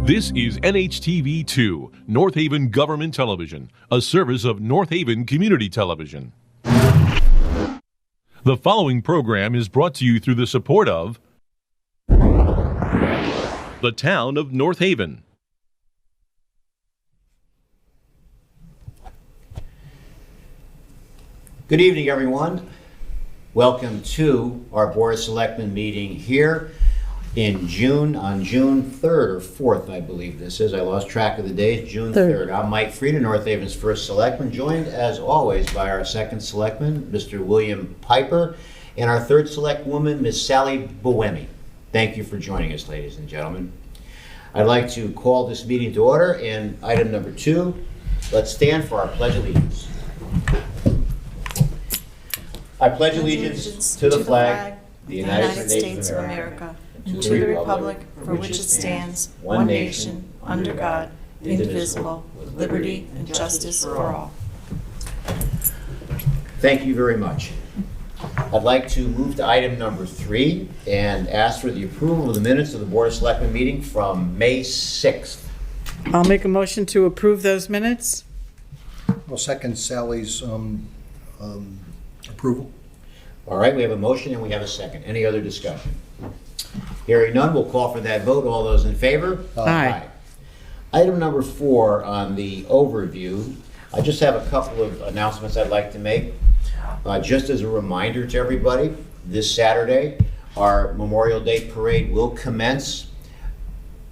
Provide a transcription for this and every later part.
This is NHTV2, North Haven Government Television, a service of North Haven Community Television. The following program is brought to you through the support of the Town of North Haven. Good evening, everyone. Welcome to our Board of Selectmen meeting here in June, on June 3rd or 4th, I believe this is. I lost track of the days. June 3rd. I'm Mike Frieda, North Haven's first selectman, joined as always by our second selectman, Mr. William Piper, and our third select woman, Ms. Sally Boemi. Thank you for joining us, ladies and gentlemen. I'd like to call this meeting to order, and item number 2, let's stand for our Pledge of Allegiance. I pledge allegiance to the flag, the United States of America, and to the republic for which it stands, one nation, under God, indivisible, with liberty and justice for all. Thank you very much. I'd like to move to item number 3 and ask for the approval of the minutes of the Board of Selectmen meeting from May 6th. I'll make a motion to approve those minutes. I'll second Sally's approval. All right, we have a motion and we have a second. Any other discussion? Hearing none, we'll call for that vote. All those in favor? Aye. Item number 4 on the overview. I just have a couple of announcements I'd like to make. Just as a reminder to everybody, this Saturday, our Memorial Day Parade will commence,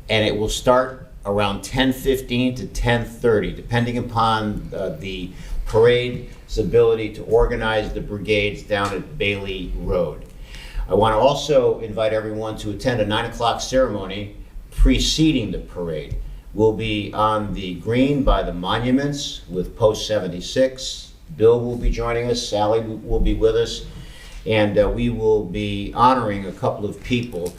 and it will start around 10:15 to 10:30, depending upon the parade's ability to organize the brigades down at Bailey Road. I want to also invite everyone to attend a 9 o'clock ceremony preceding the parade. We'll be on the green by the monuments with Post 76. Bill will be joining us, Sally will be with us, and we will be honoring a couple of people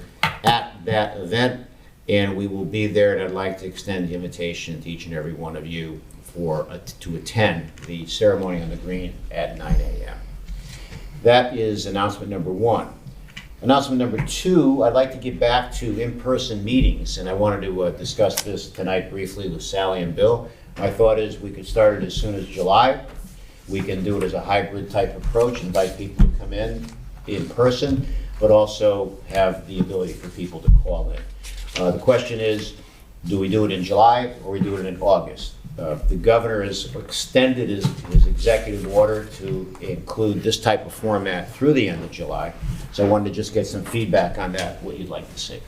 at that event, and we will be there, and I'd like to extend the invitation to each and every one of you to attend the ceremony on the green at 9 a.m. That is announcement number 1. Announcement number 2, I'd like to get back to in-person meetings, and I wanted to discuss this tonight briefly with Sally and Bill. My thought is we could start it as soon as July. We can do it as a hybrid type approach, invite people to come in person, but also have the ability for people to call in. The question is, do we do it in July or we do it in August? The governor has extended his executive order to include this type of format through the end of July. So I wanted to just get some feedback on that, what you'd like to see.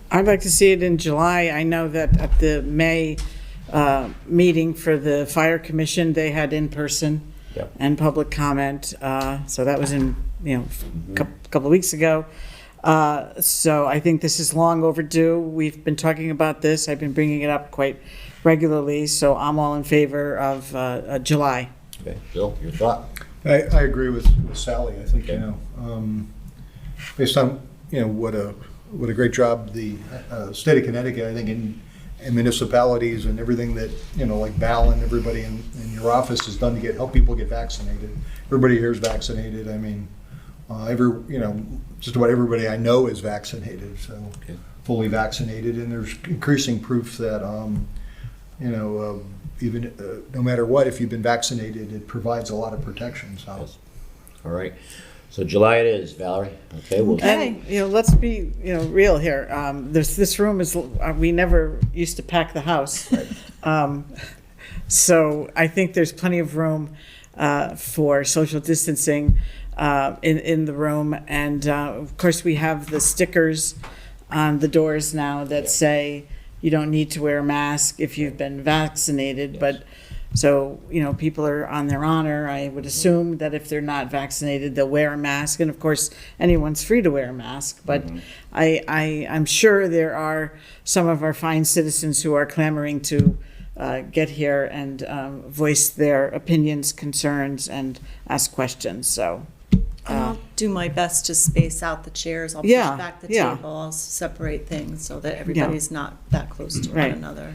I'd like to see it in July. I know that at the May meeting for the Fire Commission, they had in-person and public comment. So that was in, a couple of weeks ago. So I think this is long overdue. We've been talking about this. I've been bringing it up quite regularly, so I'm all in favor of July. Okay, Bill, your thought? I agree with Sally. I think, based on, what a great job the state of Connecticut, I think, in municipalities and everything that, like Val and everybody in your office has done to help people get vaccinated. Everybody here is vaccinated. I mean, just about everybody I know is vaccinated, so fully vaccinated, and there's increasing proof that, even no matter what, if you've been vaccinated, it provides a lot of protection. So, yes. All right. So July it is, Valerie. Okay. And let's be real here. This room is we never used to pack the house, right. So I think there's plenty of room for social distancing in the room, and of course we have the stickers on the doors now that say you don't need to wear a mask if you've been vaccinated. Yes. But so, people are on their honor. I would assume that if they're not vaccinated, they'll wear a mask. And of course, anyone's free to wear a mask. But I'm sure there are some of our fine citizens who are clamoring to get here and voice their opinions, concerns, and ask questions. So. And I'll do my best to space out the chairs. I'll push back the table. I'll separate things so that everybody's not that close to one another.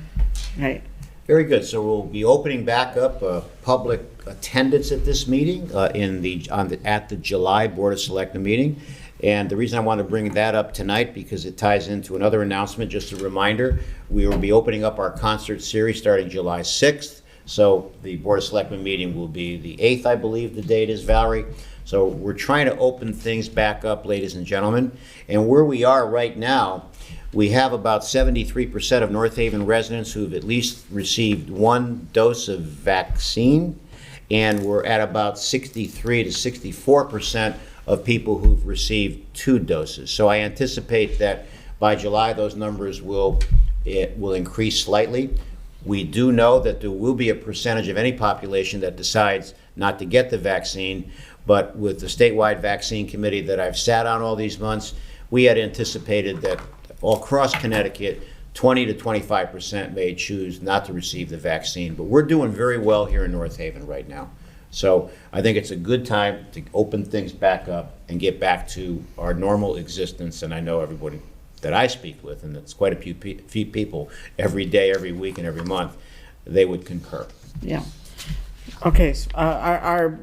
Right. Very good. So we'll be opening back up public attendance at this meeting at the July Board of Selectmen meeting, And the reason I want to bring that up tonight, because it ties into another announcement, just a reminder, we will be opening up our concert series starting July 6th. So the Board of Selectmen meeting will be the 8th, I believe the date is, Valerie. So we're trying to open things back up, ladies and gentlemen. And where we are right now, we have about 73% of North Haven residents who have at least received 1 dose of vaccine. And we're at about 63 to 64% of people who've received 2 doses. So I anticipate that by July, those numbers will increase slightly. We do know that there will be a percentage of any population that decides not to get the vaccine, but with the statewide vaccine committee that I've sat on all these months, we had anticipated that all across Connecticut, 20 to 25% may choose not to receive the vaccine. But we're doing very well here in North Haven right now. So I think it's a good time to open things back up and get back to our normal existence. And I know everybody that I speak with, and it's quite a few people every day, every week, and every month, they would concur. Yeah. Okay, so our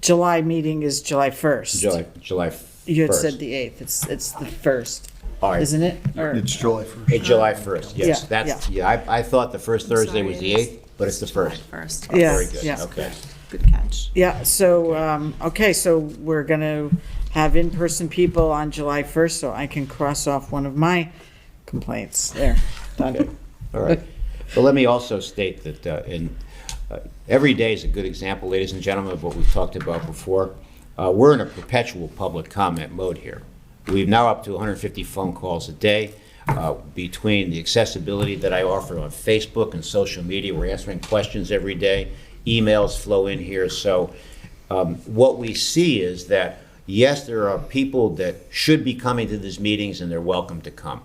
July meeting is July 1st. July 1st. You had said the 8th. It's the 1st, All right. isn't it? Or, It's July 1st. July 1st, yes. Yeah, That's, I thought the first Thursday was the 8th, but it's the 1st. First. Yeah, Very good, yeah. okay. Good catch. yeah, so, okay, so we're going to have in-person people on July 1st, so I can cross off one of my complaints. There, Okay, done. all right. But let me also state that every day is a good example, ladies and gentlemen, of what we've talked about before. We're in a perpetual public comment mode here. We've now up to 150 phone calls a day. Between the accessibility that I offer on Facebook and social media, we're answering questions every day. Emails flow in here. So what we see is that, yes, there are people that should be coming to these meetings, and they're welcome to come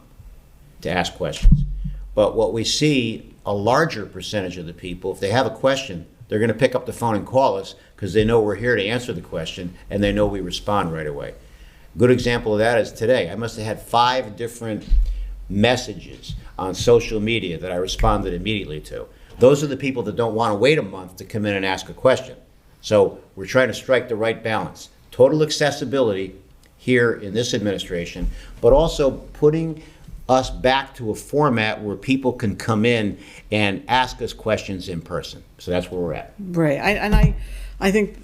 to ask questions. But what we see, a larger percentage of the people, if they have a question, they're going to pick up the phone and call us because they know we're here to answer the question, and they know we respond right away. Good example of that is today. I must have had 5 different messages on social media that I responded immediately to. Those are the people that don't want to wait a month to come in and ask a question. So we're trying to strike the right balance. Total accessibility here in this administration, but also putting us back to a format where people can come in and ask us questions in person. So that's where we're at. Right, I think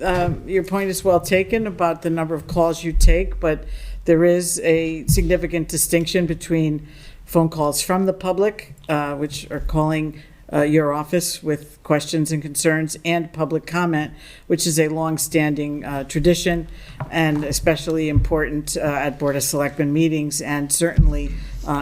your point is well taken about the number of calls you take, but there is a significant distinction between phone calls from the public, which are calling your office with questions and concerns, and public comment, which is a long-standing tradition and especially important at Board of Selectmen meetings, and certainly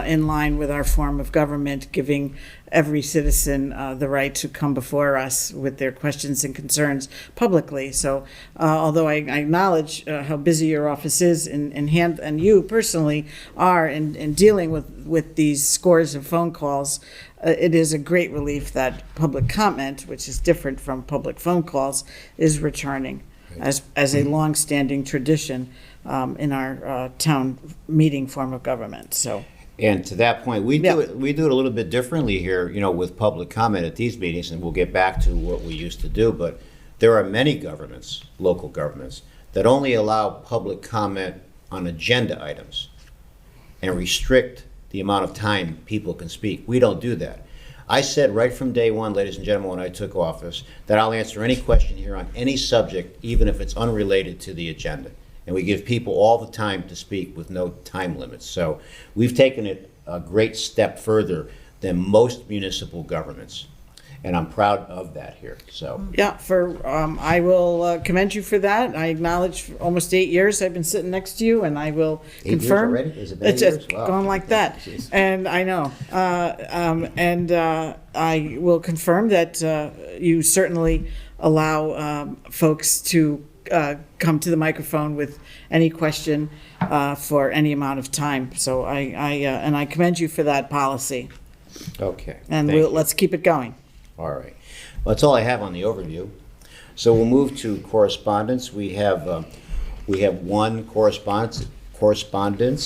in line with our form of government, giving every citizen the right to come before us with their questions and concerns publicly. So although I acknowledge how busy your office is and you personally are in dealing with these scores of phone calls, it is a great relief that public comment, which is different from public phone calls, is returning as a long-standing tradition in our town meeting form of government. So. And to that point, we do it a little bit differently here, with public comment at these meetings, and we'll get back to what we used to do. But there are many governments, local governments, that only allow public comment on agenda items and restrict the amount of time people can speak. We don't do that. I said right from day one, ladies and gentlemen, when I took office, that I'll answer any question here on any subject, even if it's unrelated to the agenda. And we give people all the time to speak with no time limits. So we've taken it a great step further than most municipal governments. And I'm proud of that here, so. Yeah, I will commend you for that. I acknowledge for almost 8 years I've been sitting next to you, and I will 8 years confirm. already? Has it been 8 It's years? just Wow. going like that. Jeez. And I know. I will confirm that you certainly allow folks to come to the microphone with any question for any amount of time. So I commend you for that policy. Okay. And thank you. let's keep it going. All right. Well, that's all I have on the overview. So we'll move to correspondence. We have one correspondence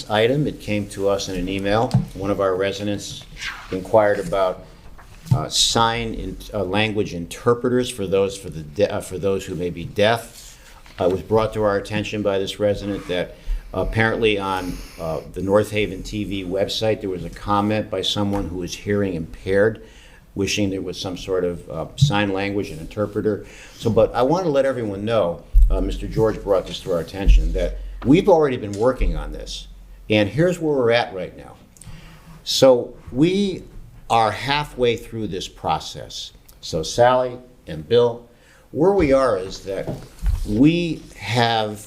item. It came to us in an email. One of our residents inquired about sign language interpreters for those who may be deaf. It was brought to our attention by this resident that Apparently on the North Haven TV website, there was a comment by someone who is hearing impaired, wishing there was some sort of sign language and interpreter. So, but I want to let everyone know, Mr. George brought this to our attention, that we've already been working on this. And here's where we're at right now. So we are halfway through this process. So Sally and Bill, where we are is that we have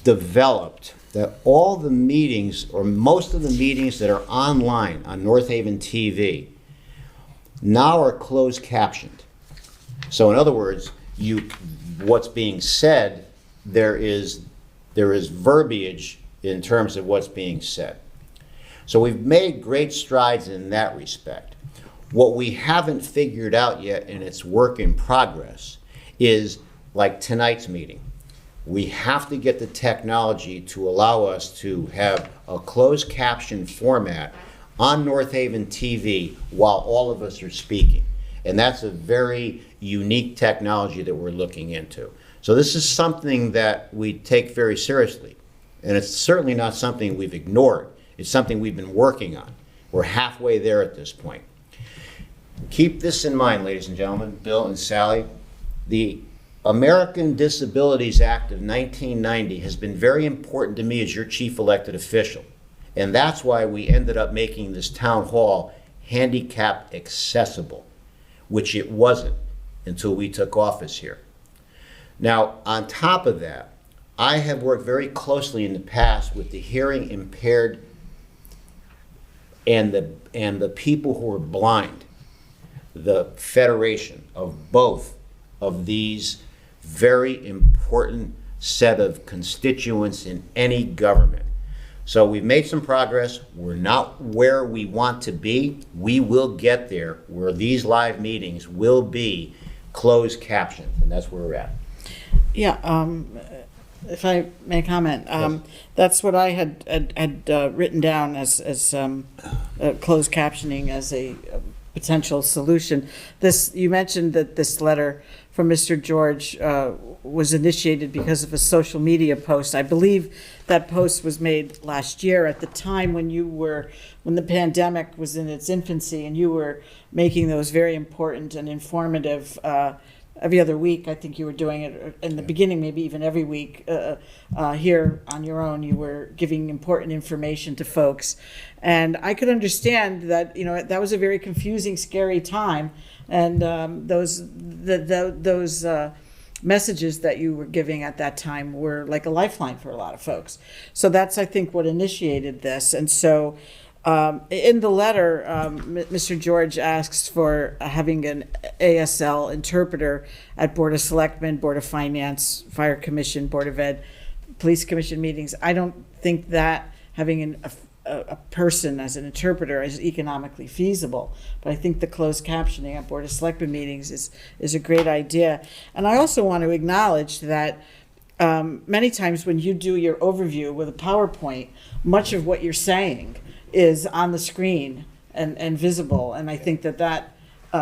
developed that all the meetings, or most of the meetings that are online on North Haven TV, now are closed captioned. So in other words, what's being said, there is verbiage in terms of what's being said. So we've made great strides in that respect. What we haven't figured out yet, and it's work in progress, is like tonight's meeting. We have to get the technology to allow us to have a closed caption format on North Haven TV while all of us are speaking. And that's a very unique technology that we're looking into. So this is something that we take very seriously. And it's certainly not something we've ignored. It's something we've been working on. We're halfway there at this point. Keep this in mind, ladies and gentlemen, Bill and Sally. The American Disabilities Act of 1990 has been very important to me as your chief elected official. And that's why we ended up making this town hall handicap accessible, which it wasn't until we took office here. Now, on top of that, I have worked very closely in the past with the hearing impaired and the people who are blind, the federation of both of these very important set of constituents in any government. So we've made some progress. We're not where we want to be. We will get there where these live meetings will be closed captioned, and that's where we're at. Yeah, if I may comment, Yes. that's what I had written down as closed captioning as a potential solution. You mentioned that this letter from Mr. George was initiated because of a social media post. I believe that post was made last year at the time when the pandemic was in its infancy, and you were making those very important and informative every other week. I think you were doing it in the beginning, maybe even every week. Here on your own, you were giving important information to folks. And I could understand that, that was a very confusing, scary time. And those messages that you were giving at that time were like a lifeline for a lot of folks. So that's, I think, what initiated this. And so in the letter, Mr. George asks for having an ASL interpreter at Board of Selectmen, Board of Finance, Fire Commission, Board of Ed, Police Commission meetings. I don't think that having a person as an interpreter is economically feasible, but I think the closed captioning at Board of Selectmen meetings is a great idea. And I also want to acknowledge that many times when you do your overview with a PowerPoint, much of what you're saying is on the screen and visible. And I think that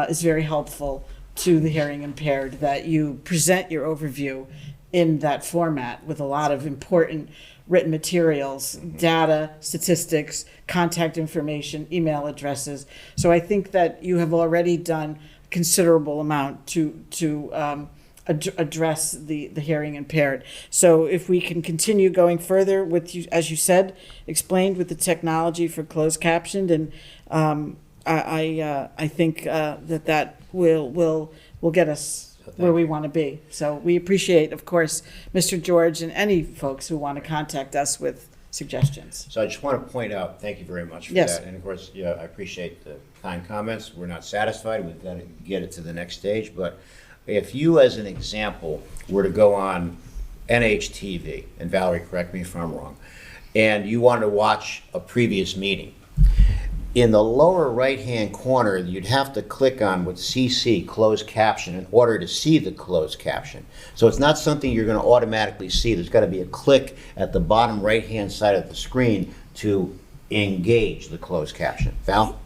is very helpful to the hearing impaired, that you present your overview in that format with a lot of important written materials, data, statistics, contact information, email addresses. So I think that you have already done a considerable amount to address the hearing impaired. So if we can continue going further with you, as you said, explained with the technology for closed captioned, and I think that will get us where we want to be. So we appreciate, of course, Mr. George and any folks who want to contact us with suggestions. So I just want to point out, thank you very much for Yes. that. And of course, I appreciate the kind comments. We're not satisfied. We've got to get it to the next stage. But if you, as an example, were to go on NHTV, and Valerie, correct me if I'm wrong, and you wanted to watch a previous meeting, in the lower right-hand corner, you'd have to click on what CC, closed caption, in order to see the closed caption. So it's not something you're going to automatically see. There's got to be a click at the bottom right-hand side of the screen to engage the closed caption. Val?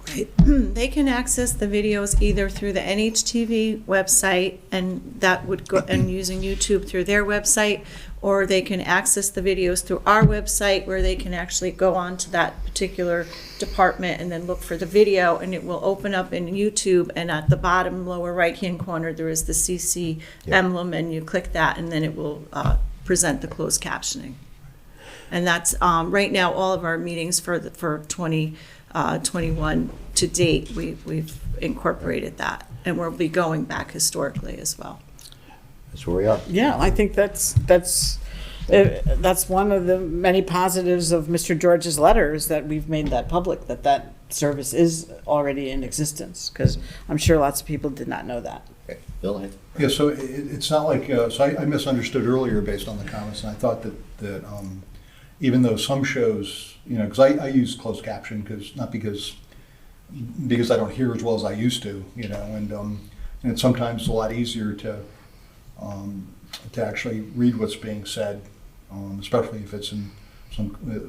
They can access the videos either through the NHTV website, and that would go, and using YouTube through their website, or they can access the videos through our website, where they can actually go on to that particular department and then look for the video, and it will open up in YouTube, and at the bottom lower right-hand corner, there is the CC emblem, and you click that, and then it will present the closed captioning. And that's, right now, all of our meetings for 2021 to date, we've incorporated that, and we'll be going back historically as well. That's where we are. Yeah, I think that's one of the many positives of Mr. George's letters, that we've made that public, that service is already in existence, because I'm sure lots of people did not know that. Okay. Bill? Yeah, so it's not like, so I misunderstood earlier based on the comments, and I thought that even though some shows, because I use closed caption, because I don't hear as well as I used to, and it's sometimes a lot easier to actually read what's being said, especially if it's in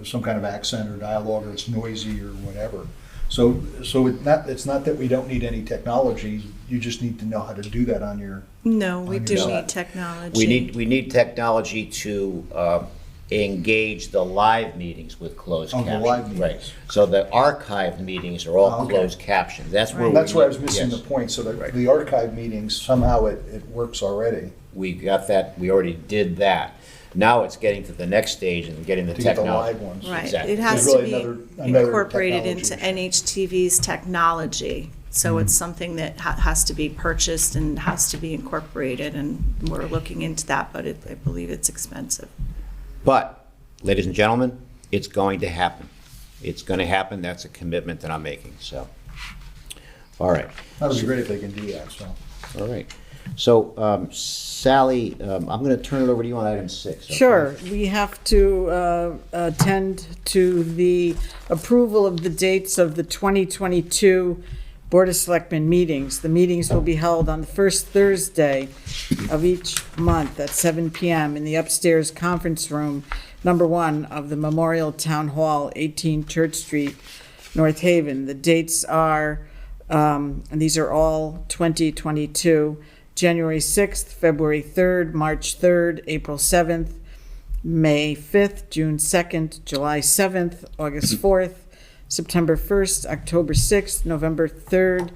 some kind of accent or dialogue, or it's noisy or whatever. So it's not that we don't need any technology. You just need to know how to do that on your. No, we do No. need technology. We need technology to engage the live meetings with closed Oh, the caption. live meetings. Right. So the archived meetings are all Oh, okay. closed captioned. That's where Right. That's where I was missing yes. the point. So that Right. the archive meetings, somehow it works already. We got that. We already did that. Now it's getting to the next stage and getting the To get the technology. live ones. Right, Exactly. it has There's to really be another incorporated into technology. NHTV's technology. So it's something that has to be purchased and has to be incorporated, and we're looking into that, but I believe it's expensive. But, ladies and gentlemen, it's going to happen. It's going to happen. That's a commitment that I'm making. So, all right. That would be great if they can do that, so. All right. So, Sally, I'm going to turn it over to you on item 6. Okay? Sure, we have to attend to the approval of the dates of the 2022 Board of Selectmen meetings. The meetings will be held on the first Thursday of each month at 7 p.m. in the upstairs conference room, number 1 of the Memorial Town Hall, 18 Church Street, North Haven. The dates are, and these are all 2022, January 6th, February 3rd, March 3rd, April 7th, May 5th, June 2nd, July 7th, August 4th, September 1st, October 6th, November 3rd,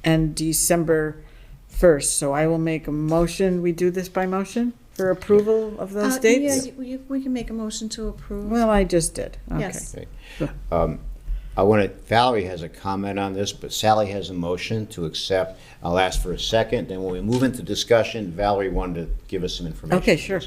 and December 1st. So I will make a motion, we do this by motion, for approval of those dates? Yeah, we can make a motion to approve. Well, I just did, okay. Yes. Okay. Valerie has a comment on this, but Sally has a motion to accept. I'll ask for a second. Then when we move into discussion, Valerie wanted to give us some information. Okay, sure.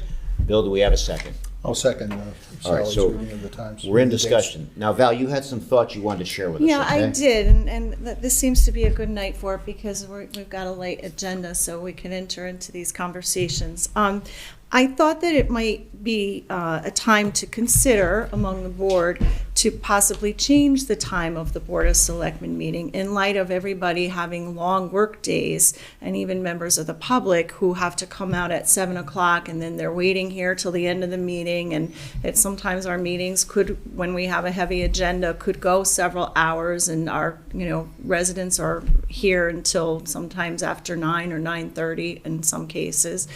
Bill, do we have a second? I'll second All right, Sally's so reading of the times. we're in the dates. discussion. Now, Val, you had some thoughts you wanted to share with us, Yeah, I okay? did, and this seems to be a good night for it, because we've got a late agenda, so we can enter into these conversations. I thought that it might be a time to consider among the board to possibly change the time of the Board of Selectmen meeting in light of everybody having long work days, and even members of the public who have to come out at 7 o'clock, and then they're waiting here till the end of the meeting, and sometimes our meetings could, when we have a heavy agenda, could go several hours, and our residents are here until sometimes after 9 or 9:30 in some cases.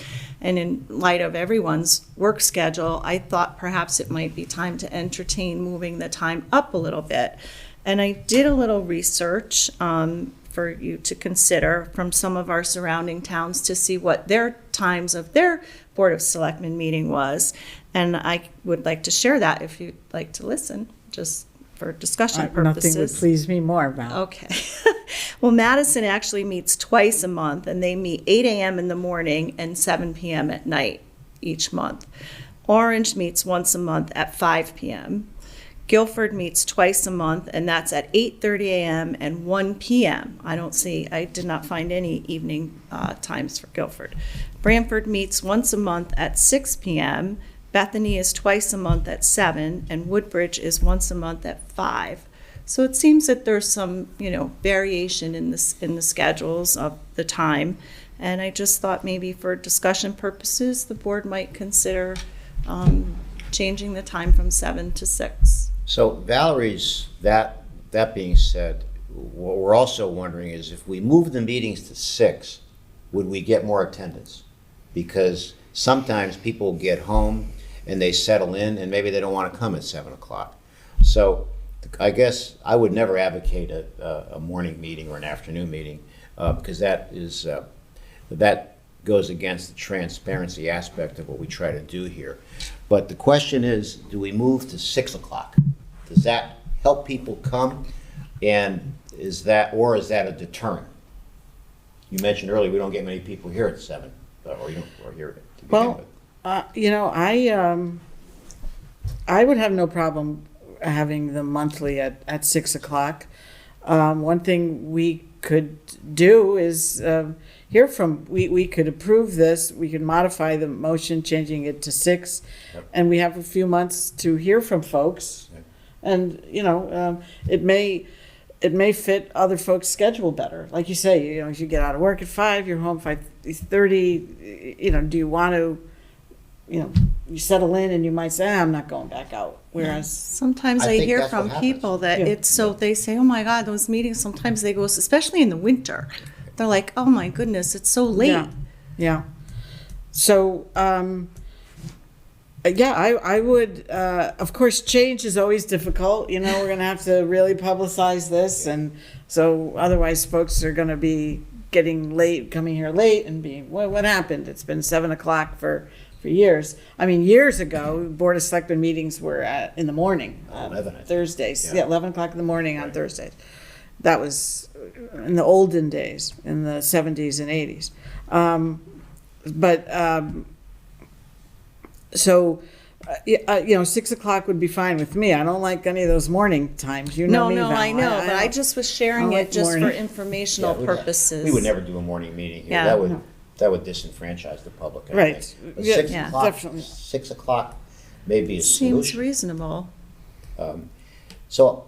And in light of everyone's work schedule, I thought perhaps it might be time to entertain moving the time up a little bit. And I did a little research for you to consider from some of our surrounding towns to see what their times of their Board of Selectmen meeting was. And I would like to share that if you'd like to listen, just for discussion purposes. Nothing would please me more, Val. Okay. Well, Madison actually meets twice a month, and they meet 8 a.m. in the morning and 7 p.m. at night each month. Orange meets once a month at 5 p.m. Guilford meets twice a month, and that's at 8:30 a.m. and 1 p.m. I did not find any evening times for Guilford. Branford meets once a month at 6 p.m. Bethany is twice a month at 7, and Woodbridge is once a month at 5. So it seems that there's some, variation in the schedules of the time. And I just thought maybe for discussion purposes, the board might consider changing the time from 7 to 6. So Valerie's, that being said, what we're also wondering is if we move the meetings to 6, would we get more attendance? Because sometimes people get home, and they settle in, and maybe they don't want to come at 7 o'clock. So I guess I would never advocate a morning meeting or an afternoon meeting, because that goes against the transparency aspect of what we try to do here. But the question is, do we move to 6 o'clock? Does that help people come? And is that a deterrent? You mentioned earlier we don't get many people here at 7, or here to begin Well, with. you know, I would have no problem having them monthly at 6 o'clock. One thing we could do is hear from, we could approve this, we could modify the motion, changing it to 6, Yep. and we have a few months to hear from folks. Yep. And, you know, it may fit other folks' schedule better. Like you say, you know, if you get out of work at 5, you're home 5:30, you know, do you want to, you know, you settle in and you might say, I'm not going back out. Whereas, Sometimes I I think hear that's what from happens. people that Yeah. it's so, they say, oh my God, those meetings, sometimes they go, especially in the winter. They're like, oh my goodness, it's so late. yeah, yeah. So, yeah, I would, of course, change is always difficult. You know, we're going to have to really publicize this. And so otherwise folks are going to be getting late, coming here late and being, well, what happened? It's been 7 o'clock for years. I mean, years ago, Board of Selectmen meetings were in the morning, 11, I think. Thursdays. Yeah. Yeah, 11 o'clock in the morning on Right. Thursdays. That was in the olden days, in the 70s and 80s. So, you know, 6 o'clock would be fine with me. I don't like any of those morning times. You know No, me, no, Val. I know, but I don't- just was sharing I like it just for morning. informational Yeah, purposes. We would never do a morning meeting here. Yeah. That would disenfranchise the public, I Right. think. But Yeah, 6 yeah. o'clock, Definitely. 6 o'clock may be a Seems solution. reasonable. So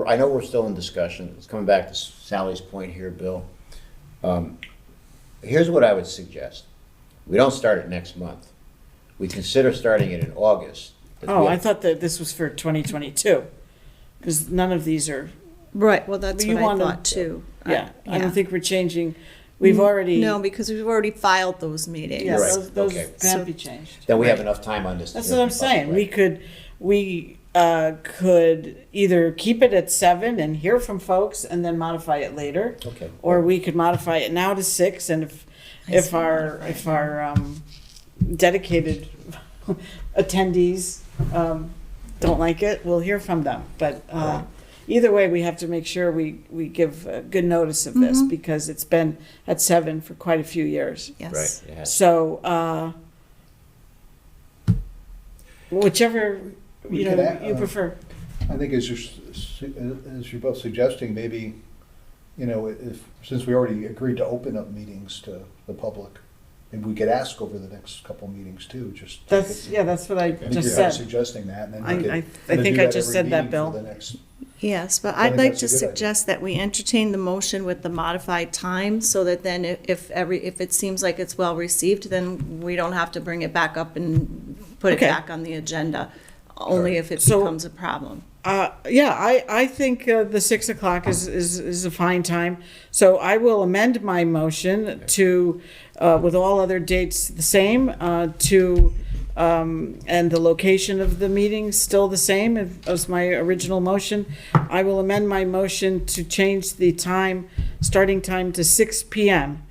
I know we're still in discussion. It's coming back to Sally's point here, Bill. Here's what I would suggest. We don't start it next month. We consider starting it in August. 'cause Oh, we I have- thought that this was for 2022, because none of these are, Right, well, that's But you what I wanna- thought too. yeah, I Yeah. don't think we're changing. We've already. No, because we've already filed those meetings. Yeah, Right, those okay. can't So- be changed. Then we have enough time on this. to That's hear what I'm from the public, saying. right? We could either keep it at 7 and hear from folks and then modify it later. Okay. Or we could modify it now to 6, and if our dedicated attendees don't like it, we'll hear from them. But either way, we have to make sure we give good notice of this, because it's been at 7 for quite a few years. Yes. Right, it has. So, whichever, We you could know, add, you prefer. I think as you're both suggesting, maybe, you know, since we already agreed to open up meetings to the public, maybe we could ask over the next couple meetings too, just. That's what I I think just you're said. suggesting that, and then I- we could. I kinda think do I that just every said that, meeting Bill. for the next- Yes, but I I'd think like that's to a good idea. suggest that we entertain the motion with the modified time, so that then if it seems like it's well received, then we don't have to bring it back up and put it Okay. back on the agenda, only if it So- becomes a problem. Yeah, I think the 6 o'clock is a fine time. So I will amend my motion to, with all other dates the same, and the location of the meeting still the same as my original motion. I will amend my motion to change the starting time to 6 PM,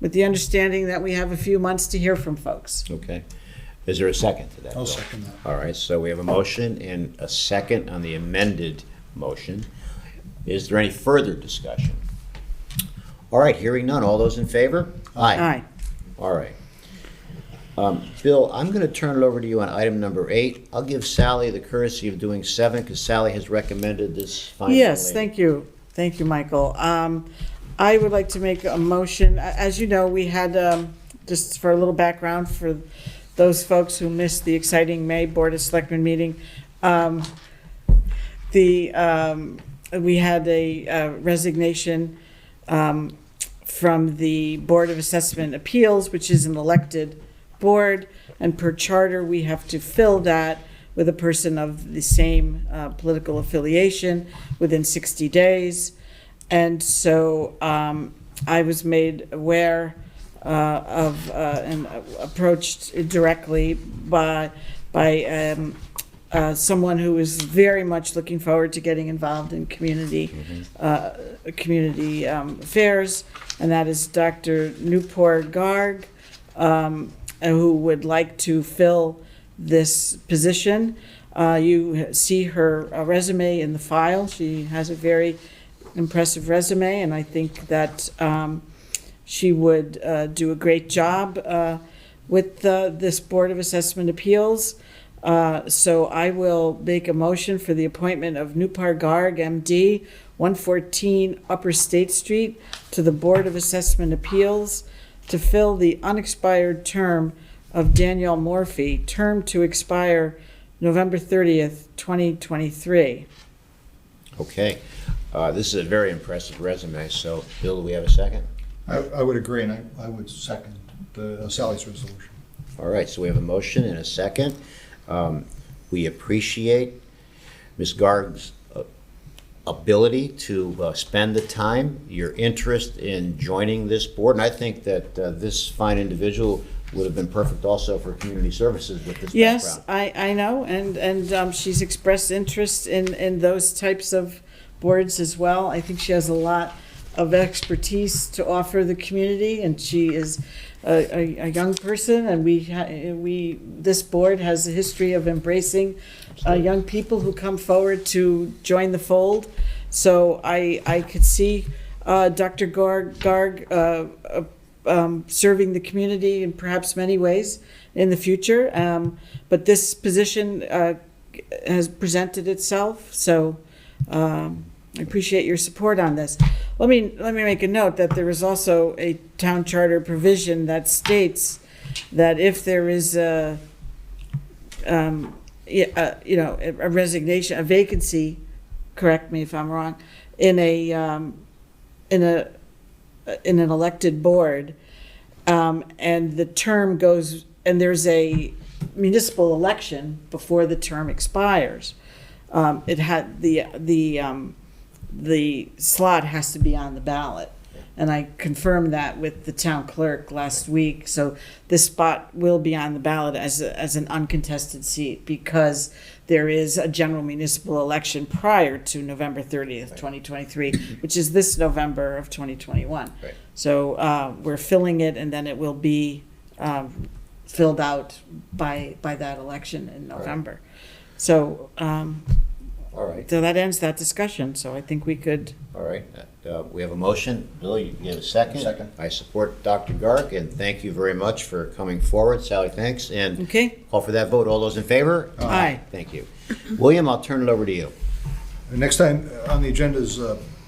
with the understanding that we have a few months to hear from folks. Okay. Is there a second to that? I'll Bill? second that. All right, so we have a motion and a second on the amended motion. Is there any further discussion? All right, hearing none. All those in favor? Aye. All right. Bill, I'm going to turn it over to you on item number 8. I'll give Sally the courtesy of doing 7, because Sally has recommended this fine young Yes, lady. thank you. Thank you, Michael. I would like to make a motion. As you know, we had, just for a little background for those folks who missed the exciting May Board of Selectmen meeting, we had a resignation from the Board of Assessment Appeals, which is an elected board, and per charter, we have to fill that with a person of the same political affiliation within 60 days. And so I was made aware and approached directly by by someone who is very much looking forward to getting involved in community affairs, and that is Dr. Newport Garg, who would like to fill this position. You see her resume in the file. She has a very impressive resume, and I think that she would do a great job with this Board of Assessment Appeals. So I will make a motion for the appointment of Nupar Garg, MD, 114 Upper State Street, to the Board of Assessment Appeals to fill the unexpired term of Danielle Morphy, term to expire November 30th, 2023. Okay. This is a very impressive resume, so Bill, do we have a second? I would agree, and I would second Sally's resolution. All right, so we have a motion and a second. We appreciate Ms. Garg's ability to spend the time, your interest in joining this board, and I think that this fine individual would have been perfect also for community services with this Yes, background. I know, and she's expressed interest in those types of boards as well. I think she has a lot of expertise to offer the community, and she is a young person, and this board has a history of embracing young people who come forward to join the fold. So I could see Dr. Garg serving the community in perhaps many ways in the future. But this position has presented itself, so I appreciate your support on this. Let me make a note that there is also a town charter provision that states that if there is a resignation, a vacancy, correct me if I'm wrong, in an elected board, and the term goes, and there's a municipal election before the term expires, it had the slot has to be on the ballot. And I confirmed that with the town clerk last week. So this spot will be on the ballot as an uncontested seat because there is a general municipal election prior to November 30th, 2023, which is this November of 2021. Right. So we're filling it, and then it will be filled out by that election in November. So All right, so that ends that discussion. So I think we could. all right. We have a motion. Bill, you give a second? Second. I support Dr. Garg, and thank you very much for coming forward. Sally, thanks. And Okay. call for that vote. All those in favor? Aye. Thank you. William, I'll turn it over to you. The next time on the agenda is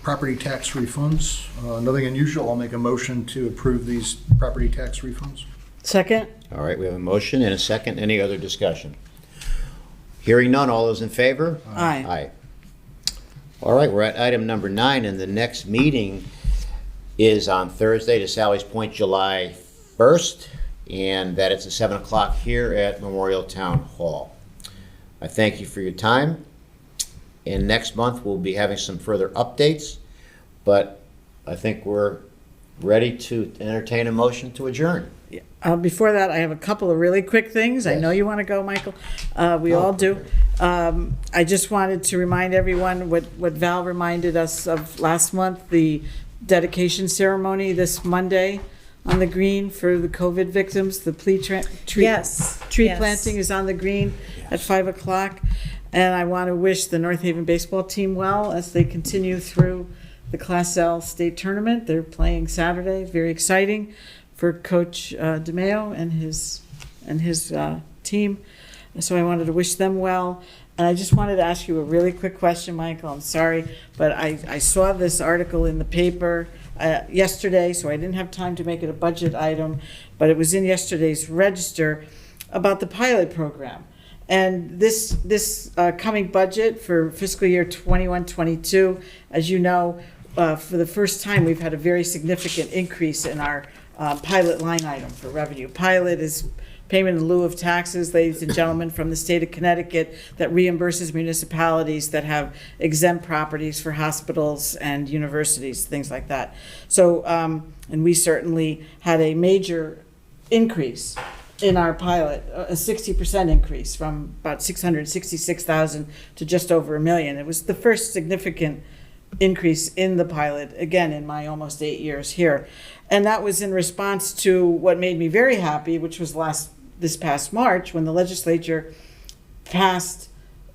property tax refunds. Nothing unusual. I'll make a motion to approve these property tax refunds. Second? All right, we have a motion and a second. Any other discussion? Hearing none, all those in favor? Aye. Aye. All right, we're at item number 9, and the next meeting is on Thursday, to Sally's point, July 1st, and that it's at 7 o'clock here at Memorial Town Hall. I thank you for your time, and next month we'll be having some further updates, but I think we're ready to entertain a motion to adjourn. Before that, I have a couple of really quick things. I know you want to go, Michael. We all do. I just wanted to remind everyone what Val reminded us of last month, the dedication ceremony this Monday on the green for the COVID victims. The tree Yes. planting is on the green at 5 o'clock. And I want to wish the North Haven baseball team well as they continue through the Class L state tournament. They're playing Saturday. Very exciting for Coach DeMeo and his team. So I wanted to wish them well. And I just wanted to ask you a really quick question, Michael. I'm sorry, but I saw this article in the paper yesterday, so I didn't have time to make it a budget item, but it was in yesterday's Register about the pilot program. And this coming budget for fiscal year 21-22, as you know, for the first time, we've had a very significant increase in our pilot line item for revenue. Pilot is payment in lieu of taxes, ladies and gentlemen, from the state of Connecticut that reimburses municipalities that have exempt properties for hospitals and universities, things like that. So, and we certainly had a major increase in our pilot, a 60% increase from about 666,000 to just over 1 million. It was the first significant increase in the pilot, again, in my almost 8 years here. And that was in response to what made me very happy, which was this past March, when the legislature passed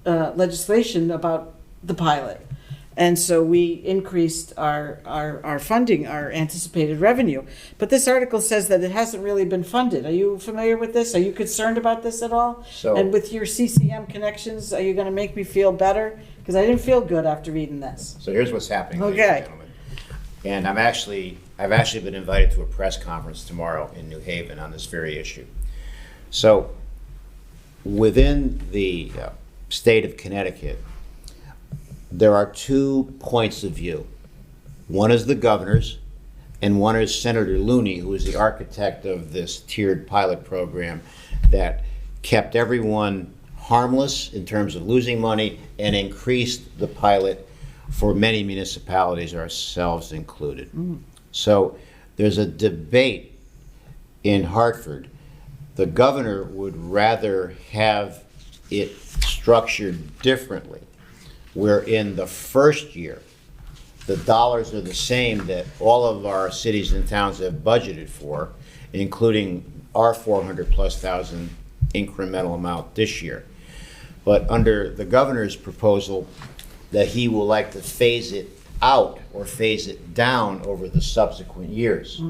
legislation about the pilot. And so we increased our funding, our anticipated revenue. But this article says that it hasn't really been funded. Are you familiar with this? Are you concerned about this at all? So- And with your CCM connections, are you going to make me feel better? Because I didn't feel good after reading this. So here's what's happening, ladies Okay. and gentlemen. And I've actually been invited to a press conference tomorrow in New Haven on this very issue. So within the state of Connecticut, there are 2 points of view. One is the governor's, and one is Senator Looney, who is the architect of this tiered pilot program that kept everyone harmless in terms of losing money and increased the pilot for many municipalities, ourselves included. So there's a debate in Hartford. The governor would rather have it structured differently, where in the first year, the dollars are the same that all of our cities and towns have budgeted for, including our 400,000+ incremental amount this year. But under the governor's proposal, that he will like to phase it out or phase it down over the subsequent years,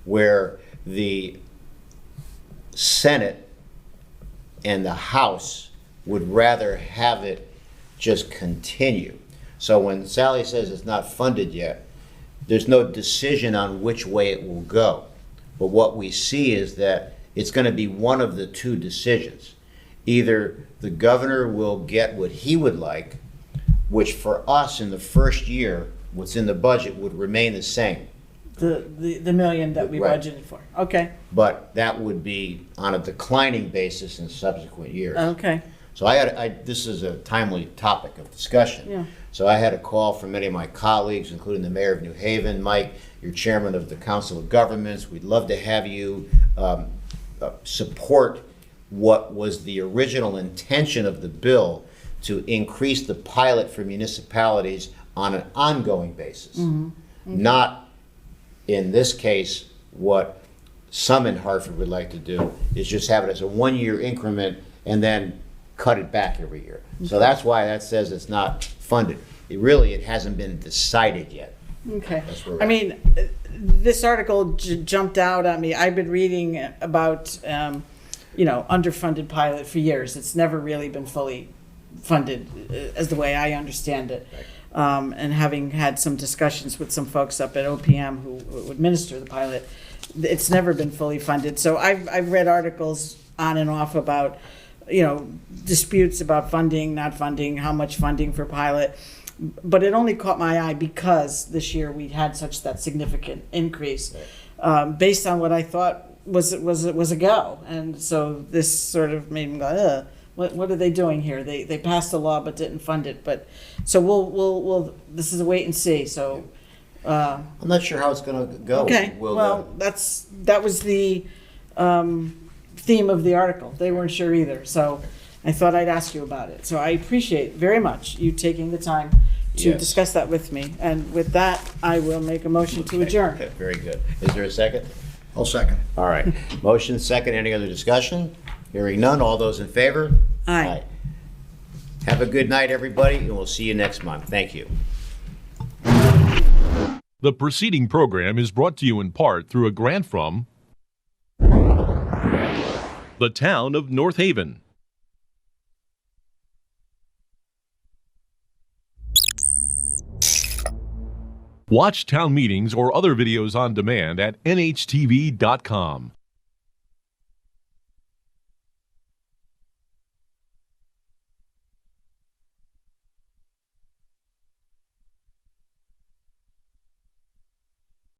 where the Senate and the House would rather have it just continue. So when Sally says it's not funded yet, there's no decision on which way it will go. But what we see is that it's going to be one of the 2 decisions. Either the governor will get what he would like, which for us in the first year, what's in the budget would remain the same. The million that we Right. budgeted for. Okay. But that would be on a declining basis in subsequent years. Okay. So this is a timely topic of discussion. Yeah. So I had a call from many of my colleagues, including the mayor of New Haven. Mike, you're chairman of the Council of Governments. We'd love to have you support what was the original intention of the bill to increase the pilot for municipalities on an ongoing basis. Not, in this case, what some in Hartford would like to do, is just have it as a 1-year increment and then cut it back every year. So that's why that says it's not funded. It hasn't been decided yet. Okay. That's where we're I at. mean, this article jumped out at me. I've been reading about, underfunded pilot for years. It's never really been fully funded, as the way I understand it. And having had some discussions with some folks up at OPM who administer the pilot, it's never been fully funded. So I've read articles on and off about, disputes about funding, not funding, how much funding for pilot. But it only caught my eye because this year we had such that significant increase, based on what I thought was a go. And so this sort of made me go, ugh. What are they doing here? They passed a law but didn't fund it. But so we'll this is a wait and see. So I'm not sure how it's going to go. okay. Well, that was the theme of the article. They weren't sure either. So I thought I'd ask you about it. So I appreciate very much you taking the time to Yes. discuss that with me. And with that, I will make a motion to adjourn. Okay, very good. Is there a second? I'll second. All right. Motion second. Any other discussion? Hearing none. All those in favor? Aye. Have a good night, everybody, and we'll see you next month. Thank you. The preceding program is brought to you in part through a grant from the town of North Haven. Watch town meetings or other videos on demand at nhtv.com.